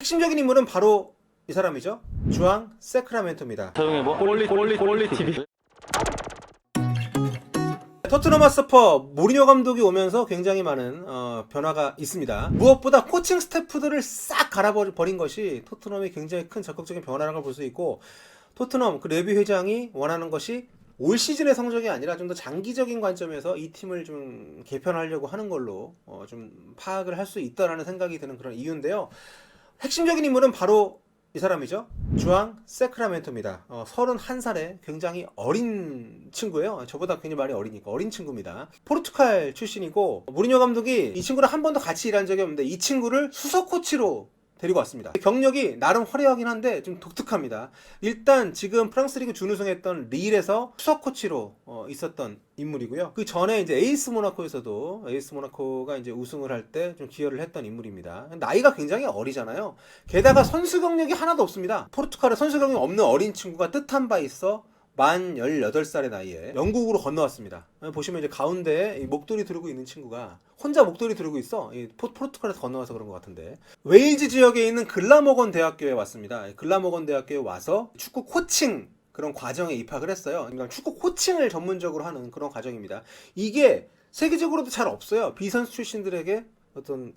핵심적인 인물은 바로 이 사람이죠. 주앙 세크라멘토입니다. 조용히 뭐 꼴리 TV. 토트넘 핫스퍼 모리뉴 감독이 오면서 굉장히 많은 변화가 있습니다. 무엇보다 코칭 스태프들을 싹 갈아버린 것이 토트넘이 굉장히 큰 적극적인 변화라고 볼 수 있고, 토트넘 그 레비 회장이 원하는 것이 올 시즌의 성적이 아니라 좀 더 장기적인 관점에서 이 팀을 좀 개편하려고 하는 걸로 좀 파악을 할 수 있다라는 생각이 드는 그런 이유인데요. 핵심적인 인물은 바로 이 사람이죠. 주앙 세크라멘토입니다. 31살에 굉장히 어린 친구예요. 저보다 굉장히 많이 어리니까 어린 친구입니다. 포르투갈 출신이고, 무리뉴 감독이 이 친구랑 한 번도 같이 일한 적이 없는데 이 친구를 수석 코치로 데리고 왔습니다. 경력이 나름 화려하긴 한데 좀 독특합니다. 일단 지금 프랑스 리그 준우승했던 릴에서 수석 코치로 있었던 인물이고요. 그 전에 이제 에이스 모나코에서도 에이스 모나코가 이제 우승을 할 때 좀 기여를 했던 인물입니다. 나이가 굉장히 어리잖아요. 게다가 선수 경력이 하나도 없습니다. 포르투갈에 선수 경력이 없는 어린 친구가 뜻한 바 있어 만 18살의 나이에 영국으로 건너왔습니다. 보시면 이제 가운데에 목도리 두르고 있는 친구가 혼자 목도리 두르고 있어. 포르투갈에서 건너와서 그런 것 같은데, 웨일즈 지역에 있는 글라모건 대학교에 왔습니다. 글라모건 대학교에 와서 축구 코칭 그런 과정에 입학을 했어요. 그러니까 축구 코칭을 전문적으로 하는 그런 과정입니다. 이게 세계적으로도 잘 없어요. 비선수 출신들에게 어떤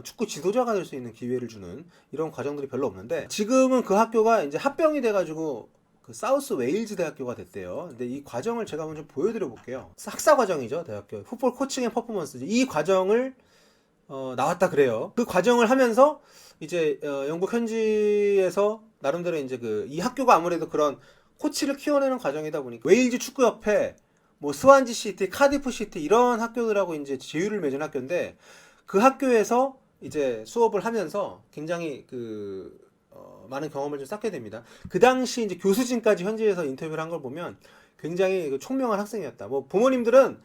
축구 지도자가 될 수 있는 기회를 주는 이런 과정들이 별로 없는데, 지금은 그 학교가 이제 합병이 돼가지고 그 사우스 웨일즈 대학교가 됐대요. 근데 이 과정을 제가 먼저 보여드려 볼게요. 학사 과정이죠. 대학교 풋볼 코칭 앤 퍼포먼스, 이 과정을 나왔다 그래요. 그 과정을 하면서 이제 영국 현지에서 나름대로 이제 이 학교가 아무래도 그런 코치를 키워내는 과정이다 보니까 웨일즈 축구협회, 뭐 스완지 시티, 카디프 시티 이런 학교들하고 이제 제휴를 맺은 학교인데, 그 학교에서 이제 수업을 하면서 굉장히 많은 경험을 좀 쌓게 됩니다. 그 당시 이제 교수진까지 현지에서 인터뷰를 한 걸 보면 굉장히 총명한 학생이었다. 뭐 부모님들은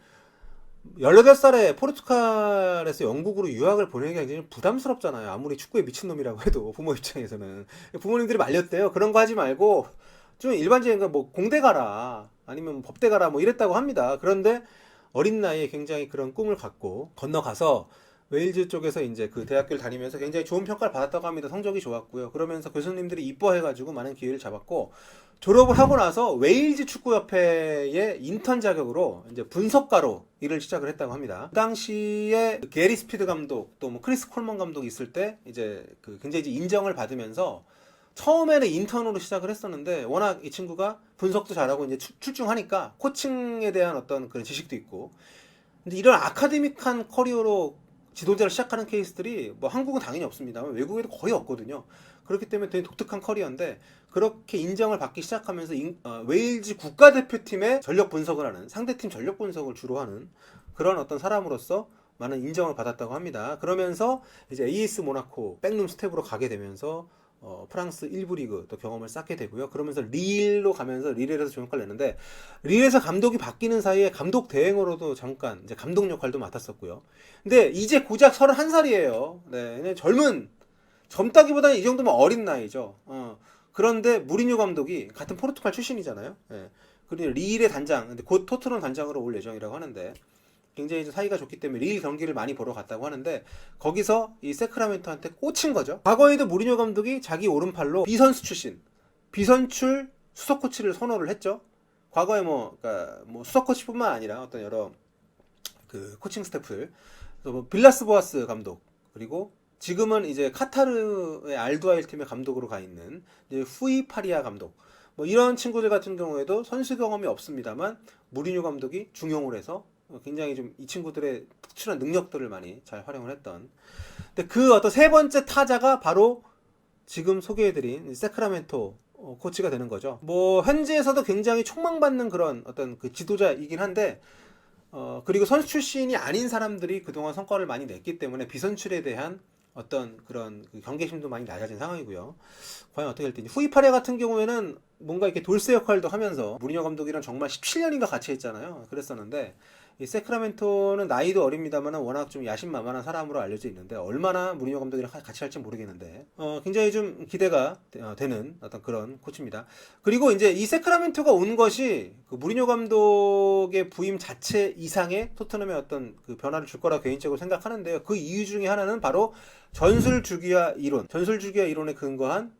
18살에 포르투갈에서 영국으로 유학을 보내기가 굉장히 부담스럽잖아요. 아무리 축구에 미친놈이라고 해도 부모 입장에서는. 부모님들이 말렸대요. 그런 거 하지 말고 좀 일반적인 뭐 공대 가라, 아니면 법대 가라, 뭐 이랬다고 합니다. 그런데 어린 나이에 굉장히 그런 꿈을 갖고 건너가서 웨일즈 쪽에서 이제 그 대학교를 다니면서 굉장히 좋은 평가를 받았다고 합니다. 성적이 좋았고요. 그러면서 교수님들이 이뻐해가지고 많은 기회를 잡았고, 졸업을 하고 나서 웨일즈 축구협회의 인턴 자격으로 이제 분석가로 일을 시작을 했다고 합니다. 그 당시에 게리 스피드 감독, 또 뭐 크리스 콜먼 감독이 있을 때 이제 굉장히 이제 인정을 받으면서 처음에는 인턴으로 시작을 했었는데, 워낙 이 친구가 분석도 잘하고 이제 출중하니까 코칭에 대한 어떤 그런 지식도 있고, 근데 이런 아카데믹한 커리어로 지도자를 시작하는 케이스들이 뭐 한국은 당연히 없습니다만 외국에도 거의 없거든요. 그렇기 때문에 되게 독특한 커리어인데, 그렇게 인정을 받기 시작하면서 웨일즈 국가대표팀의 전력 분석을 하는, 상대팀 전력 분석을 주로 하는 그런 어떤 사람으로서 많은 인정을 받았다고 합니다. 그러면서 이제 AS 모나코 백룸 스텝으로 가게 되면서 프랑스 1부 리그 또 경험을 쌓게 되고요. 그러면서 릴로 가면서 릴에서 좋은 역할을 냈는데, 릴에서 감독이 바뀌는 사이에 감독 대행으로도 잠깐 이제 감독 역할도 맡았었고요. 근데 이제 고작 31살이에요. 네, 젊다기보다는 이 정도면 어린 나이죠. 그런데 무리뉴 감독이 같은 포르투갈 출신이잖아요. 네. 그리고 릴의 단장, 근데 곧 토트넘 단장으로 올 예정이라고 하는데, 굉장히 사이가 좋기 때문에 릴 경기를 많이 보러 갔다고 하는데, 거기서 이 세크라멘토한테 꽂힌 거죠. 과거에도 무리뉴 감독이 자기 오른팔로 비선수 출신, 비선출 수석 코치를 선호를 했죠. 과거에 그러니까 수석 코치뿐만 아니라 어떤 여러 그 코칭 스태프들, 뭐 빌라스 보아스 감독, 그리고 지금은 이제 카타르의 알두아일 팀의 감독으로 가 있는 이제 후이 파리아 감독, 뭐 이런 친구들 같은 경우에도 선수 경험이 없습니다만 무리뉴 감독이 중용을 해서 굉장히 좀 이 친구들의 특출난 능력들을 많이 잘 활용을 했던. 근데 그 어떤 세 번째 타자가 바로 지금 소개해드린 세크라멘토 코치가 되는 거죠. 뭐 현지에서도 굉장히 촉망받는 그런 어떤 그 지도자이긴 한데, 그리고 선수 출신이 아닌 사람들이 그동안 성과를 많이 냈기 때문에 비선출에 대한 어떤 그런 경계심도 많이 낮아진 상황이고요. 과연 어떻게 될지. 후이파레 같은 경우에는 뭔가 이렇게 돌쇠 역할도 하면서 무리뉴 감독이랑 정말 17년인가 같이 했잖아요. 그랬었는데 이 세크라멘토는 나이도 어립니다만 워낙 좀 야심만만한 사람으로 알려져 있는데 얼마나 무리뉴 감독이랑 같이 할지 모르겠는데 굉장히 좀 기대가 되는 어떤 그런 코치입니다. 그리고 이제 이 세크라멘토가 온 것이 그 무리뉴 감독의 부임 자체 이상의 토트넘의 어떤 그 변화를 줄 거라 개인적으로 생각하는데요. 그 이유 중에 하나는 바로 전술주기화 이론에 근거한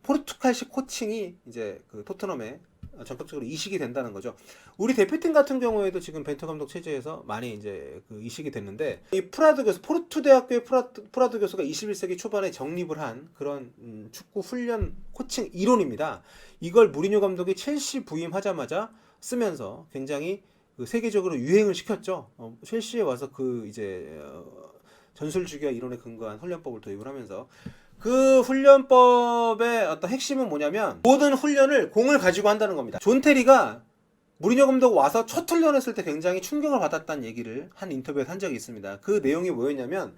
포르투갈식 코칭이 이제 그 토트넘에 전격적으로 이식이 된다는 거죠. 우리 대표팀 같은 경우에도 지금 벤투 감독 체제에서 많이 이제 그 이식이 됐는데 이 프라도 교수, 포르투 대학교의 프라도 교수가 21세기 초반에 정립을 한 그런 축구 훈련 코칭 이론입니다. 이걸 무리뉴 감독이 첼시 부임하자마자 쓰면서 굉장히 그 세계적으로 유행을 시켰죠. 첼시에 와서 그 이제 전술주기화 이론에 근거한 훈련법을 도입을 하면서 그 훈련법의 어떤 핵심은 뭐냐면 모든 훈련을 공을 가지고 한다는 겁니다. 존 테리가 무리뉴 감독 와서 첫 훈련했을 때 굉장히 충격을 받았다는 얘기를 한 인터뷰에서 한 적이 있습니다. 그 내용이 뭐였냐면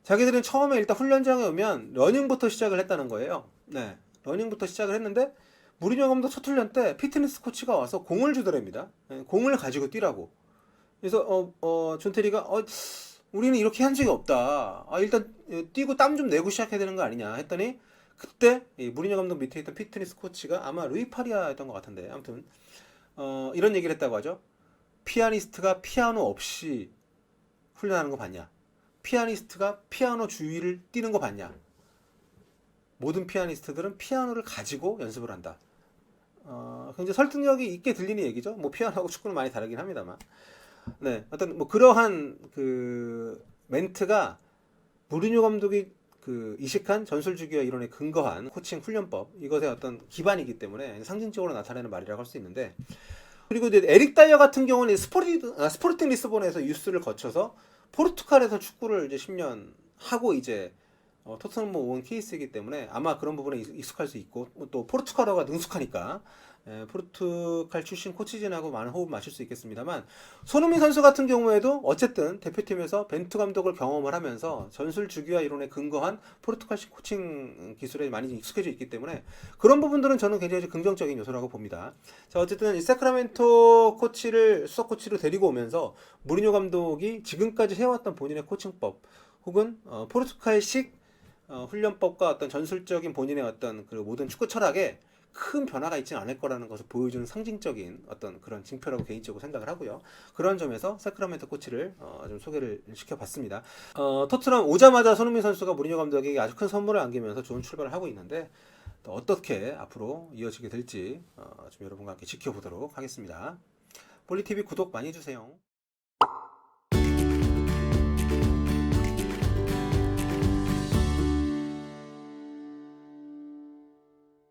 자기들은 처음에 일단 훈련장에 오면 러닝부터 시작을 했다는 거예요. 네, 러닝부터 시작을 했는데 무리뉴 감독 첫 훈련 때 피트니스 코치가 와서 공을 주더랍니다. 네, 공을 가지고 뛰라고. 그래서 존 테리가 우리는 이렇게 한 적이 없다. 일단 뛰고 땀 좀 내고 시작해야 되는 거 아니냐 했더니 그때 무리뉴 감독 밑에 있던 피트니스 코치가 아마 루이 파리아였던 것 같은데 아무튼 이런 얘기를 했다고 하죠. 피아니스트가 피아노 없이 훈련하는 거 봤냐? 피아니스트가 피아노 주위를 뛰는 거 봤냐? 모든 피아니스트들은 피아노를 가지고 연습을 한다. 굉장히 설득력이 있게 들리는 얘기죠. 뭐 피아노하고 축구는 많이 다르긴 합니다만. 네, 어떤 뭐 그러한 그 멘트가 무리뉴 감독이 그 이식한 전술주기화 이론에 근거한 코칭 훈련법 이것의 어떤 기반이기 때문에 상징적으로 나타내는 말이라고 할 수 있는데 그리고 이제 에릭 다이어 같은 경우는 스포르팅 리스본에서 유스를 거쳐서 포르투갈에서 축구를 이제 10년 하고 이제 토트넘 온 케이스이기 때문에 아마 그런 부분에 익숙할 수 있고 또 포르투갈어가 능숙하니까 포르투갈 출신 코치진하고 많은 호흡을 맞출 수 있겠습니다만 손흥민 선수 같은 경우에도 어쨌든 대표팀에서 벤투 감독을 경험을 하면서 전술 주기화 이론에 근거한 포르투갈식 코칭 기술에 많이 익숙해져 있기 때문에 그런 부분들은 저는 굉장히 긍정적인 요소라고 봅니다. 자, 어쨌든 이 세크라멘토 코치를 수석 코치로 데리고 오면서 무리뉴 감독이 지금까지 해왔던 본인의 코칭법 혹은 포르투갈식 훈련법과 어떤 전술적인 본인의 어떤 그 모든 축구 철학에 큰 변화가 있지는 않을 거라는 것을 보여주는 상징적인 어떤 그런 징표라고 개인적으로 생각을 하고요. 그런 점에서 세크라멘토 코치를 좀 소개를 시켜봤습니다. 토트넘 오자마자 손흥민 선수가 무리뉴 감독에게 아주 큰 선물을 안기면서 좋은 출발을 하고 있는데 또 어떻게 앞으로 이어지게 될지 좀 여러분과 함께 지켜보도록 하겠습니다. 볼리TV 구독 많이 해주세요.